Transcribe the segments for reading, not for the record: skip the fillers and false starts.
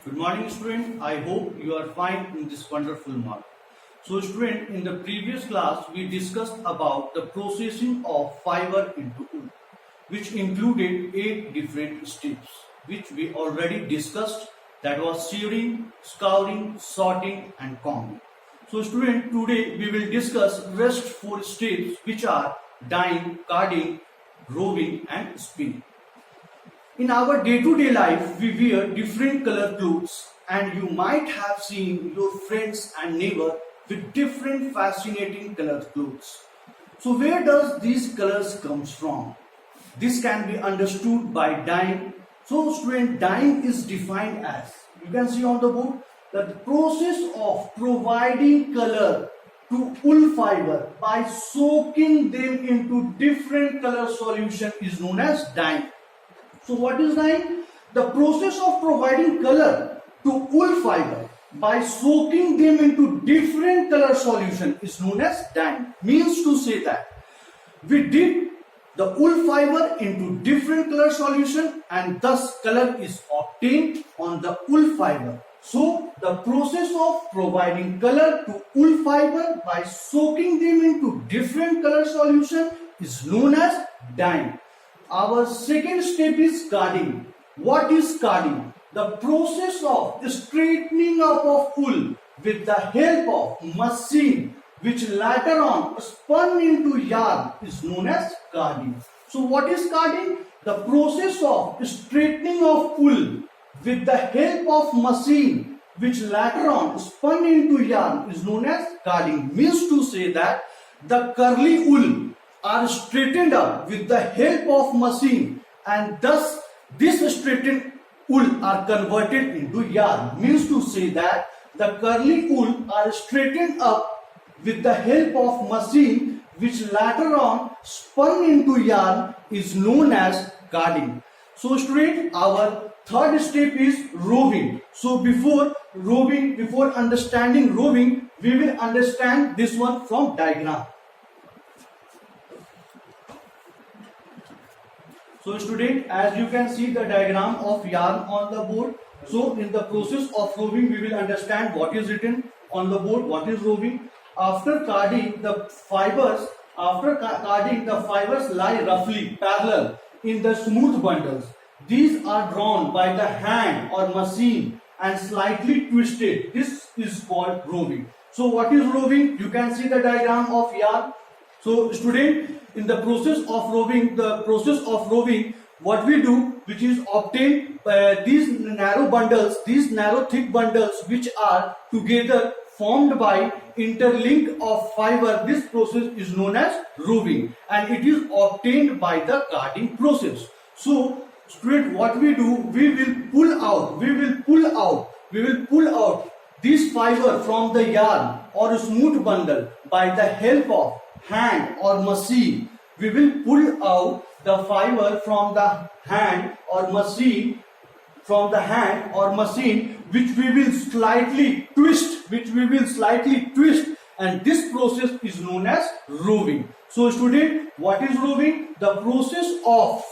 Good morning, student. I hope you are fine in this wonderful morning. So, student, in the previous class, we discussed about the processing of fiber into wool, which included 8 different steps, which we already discussed. That was shearing, scouring, sorting, and combing. So, student, today we will discuss rest 4 steps, which are dyeing, carding, roving, and spinning. In our day-to-day life, we wear different color clothes, and you might have seen your friends and neighbor with different fascinating colored clothes. So where does these colors comes from? This can be understood by dyeing. So student, dyeing is defined as, you can see on the board, that the process of providing color to wool fiber by soaking them into different color solution is known as dyeing. So what is dyeing? The process of providing color to wool fiber by soaking them into different color solution is known as dyeing. Means to say that we dip the wool fiber into different color solution and thus color is obtained on the wool fiber. So the process of providing color to wool fiber by soaking them into different color solution is known as dyeing. Our second step is carding. What is carding? The process of straightening up of wool with the help of machine which later on spun into yarn is known as carding. So what is carding? The process of straightening of wool with the help of machine which later on spun into yarn is known as carding. Means to say that the curly wool are straightened up with the help of machine and thus this straightened wool are converted into yarn. Means to say that the curly wool are straightened up with the help of machine which later on spun into yarn is known as carding. So student, our third step is roving. So before understanding roving, we will understand this one from diagram. So student, as you can see the diagram of yarn on the board. So in the process of roving, we will understand what is written on the board, what is roving. After carding, the fibers lie roughly parallel in the smooth bundles. These are drawn by the hand or machine and slightly twisted. This is called roving. So what is roving? You can see the diagram of yarn. So student, in the process of roving, what we do, which is obtain these narrow thick bundles which are together formed by interlink of fiber. This process is known as roving and it is obtained by the carding process. So student, what we do, we will pull out this fiber from the yarn or smooth bundle by the help of hand or machine. We will pull out the fiber from the hand or machine, which we will slightly twist, and this process is known as roving. So student, what is roving? The process of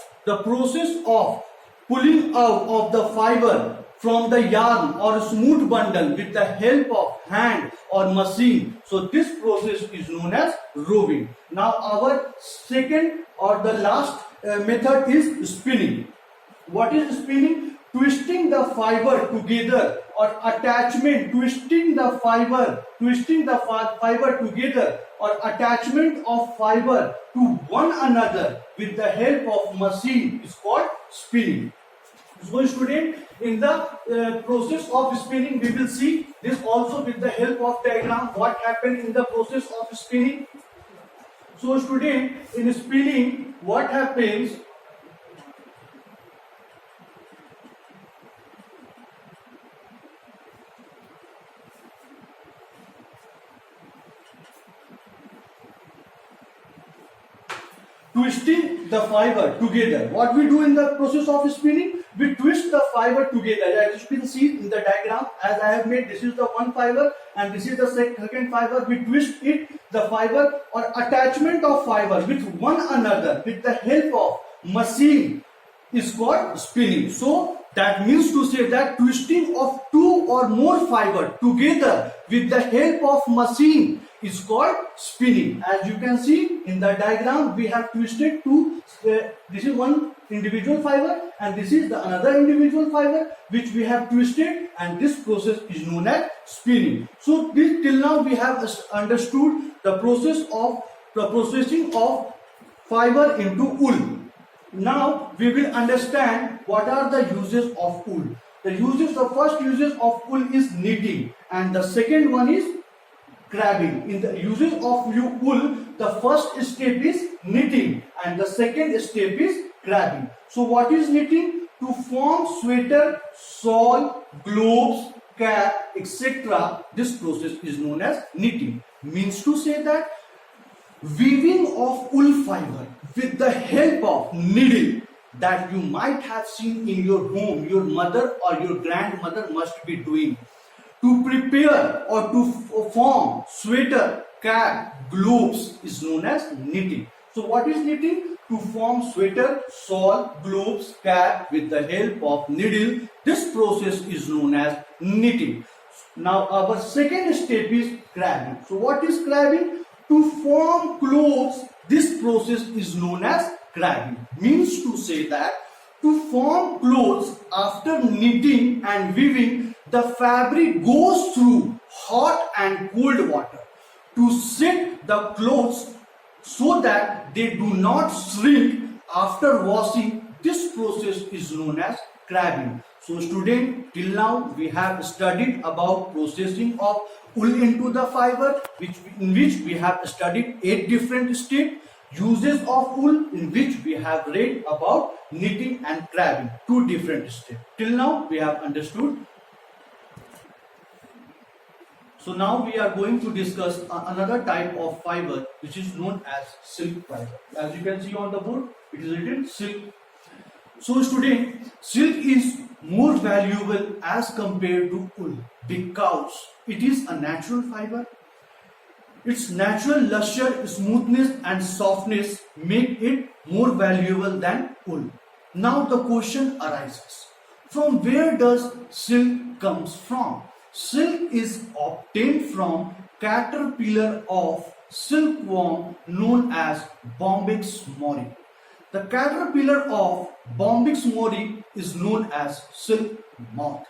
pulling out of the fiber from the yarn or smooth bundle with the help of hand or machine. So this process is known as roving. Now our second or the last method is spinning. What is spinning? Twisting the fiber together or attachment, twisting the fiber together or attachment of fiber to one another with the help of machine is called spinning. So student, in the process of spinning, we will see this also with the help of diagram, what happened in the process of spinning. So student, in spinning, what happens? Twisting the fiber together. What we do in the process of spinning? We twist the fiber together. As you can see in the diagram, as I have made, this is the one fiber and this is the second fiber. We twist the fiber or attachment of fiber with one another with the help of machine is called spinning. So That means to say that twisting of two or more fiber together with the help of machine is called spinning. As you can see in the diagram, we have twisted two. This is one individual fiber and this is the another individual fiber which we have twisted, and this process is known as spinning. So till now we have understood the process of the processing of fiber into wool. Now we will understand what are the uses of wool. The first uses of wool is knitting and the second one is grabbing. In the uses of wool, the first step is knitting and the second step is grabbing. So what is knitting? To form sweater, shawl, gloves, cap, etc. This process is known as knitting. Means to say that weaving of wool fiber with the help of needle that you might have seen in your home, your mother or your grandmother must be doing to prepare or to form sweater, cap, gloves is known as knitting. So what is knitting? To form sweater, shawl, gloves, cap with the help of needle. This process is known as knitting. Now our second step is grabbing. So what is grabbing? To form clothes, this process is known as grabbing. Means to say that to form clothes after knitting and weaving, the fabric goes through hot and cold water to set the clothes so that they do not shrink after washing. This process is known as grabbing. So student, till now we have studied about processing of wool into the fiber, in which we have studied 8 different steps. Uses of wool, in which we have read about knitting and grabbing, 2 different steps. Till now we have understood. So now we are going to discuss another type of fiber which is known as silk fiber. As you can see on the board, it is written silk. So student, silk is more valuable as compared to wool because it is a natural fiber. Its natural luster, smoothness and softness make it more valuable than wool. Now the question arises, from where does silk comes from? Silk is obtained from caterpillar of silkworm known as Bombyx mori. The caterpillar of Bombyx mori is known as silk moth.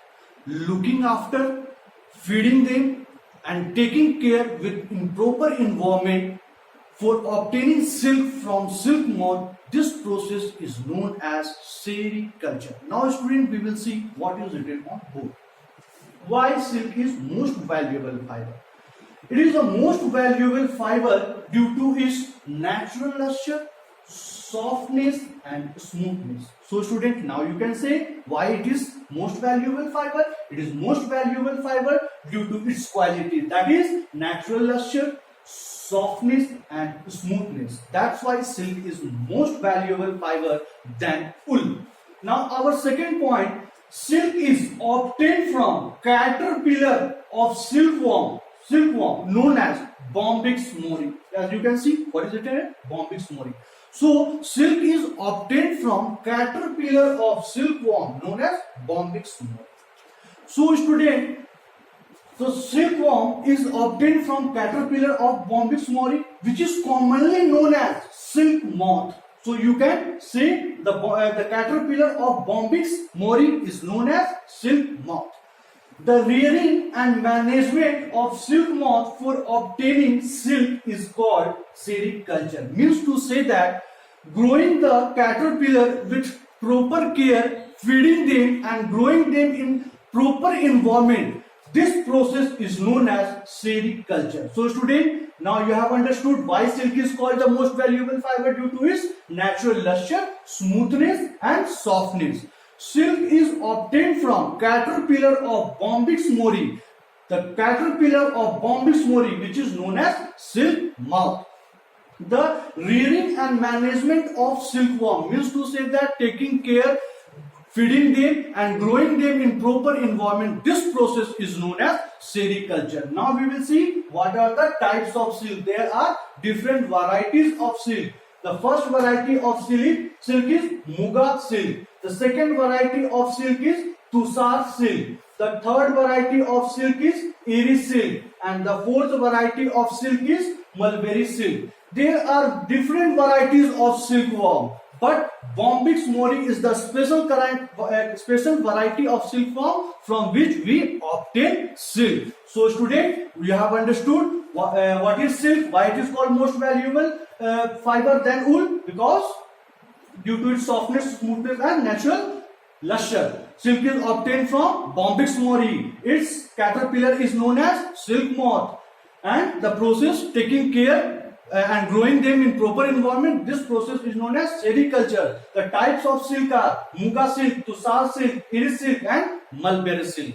Looking after, feeding them and taking care with improper environment for obtaining silk from silk moth, this process is known as sericulture. Now student, we will see what is written on board. Why silk is most valuable fiber? It is the most valuable fiber due to its natural luster, softness and smoothness. So student, now you can say why it is most valuable fiber. It is most valuable fiber due to its quality, that is natural luster, softness and smoothness. That's why silk is most valuable fiber than wool. Now our second point, silk is obtained from caterpillar of silkworm known as Bombyx mori. As you can see, what is it here? Bombyx mori. So silk is obtained from caterpillar of silkworm known as Bombyx mori. So student, so silkworm is obtained from caterpillar of Bombyx mori, which is commonly known as silk moth. So you can say the caterpillar of Bombyx mori is known as silk moth. The rearing and management of silk moth for obtaining silk is called sericulture. Means to say that growing the caterpillar with proper care, feeding them and growing them in proper environment, this process is known as sericulture. So student, now you have understood why silk is called the most valuable fiber due to its natural luster, smoothness and softness. Silk is obtained from caterpillar of Bombyx mori. The caterpillar of Bombyx mori, which is known as silk moth. The rearing and management of silkworm means to say that taking care, feeding them and growing them in proper environment. This process is known as sericulture. Now we will see what are the types of silk. There are different varieties of silk. The first variety of silk is Muga silk. The second variety of silk is Tusar silk. The third variety of silk is Iris silk, and the fourth variety of silk is Mulberry silk. There are different varieties of silkworm, but Bombyx mori is the special variety of silkworm from which we obtain silk. So student, we have understood what is silk, why it is called most valuable fiber than wool, because due to its softness, smoothness and natural luster. Silk is obtained from Bombyx mori. Its caterpillar is known as silk moth, and the process taking care and growing them in proper environment, this process is known as sericulture. The types of silk are Muga silk, Tusar silk, Iris silk and Mulberry silk.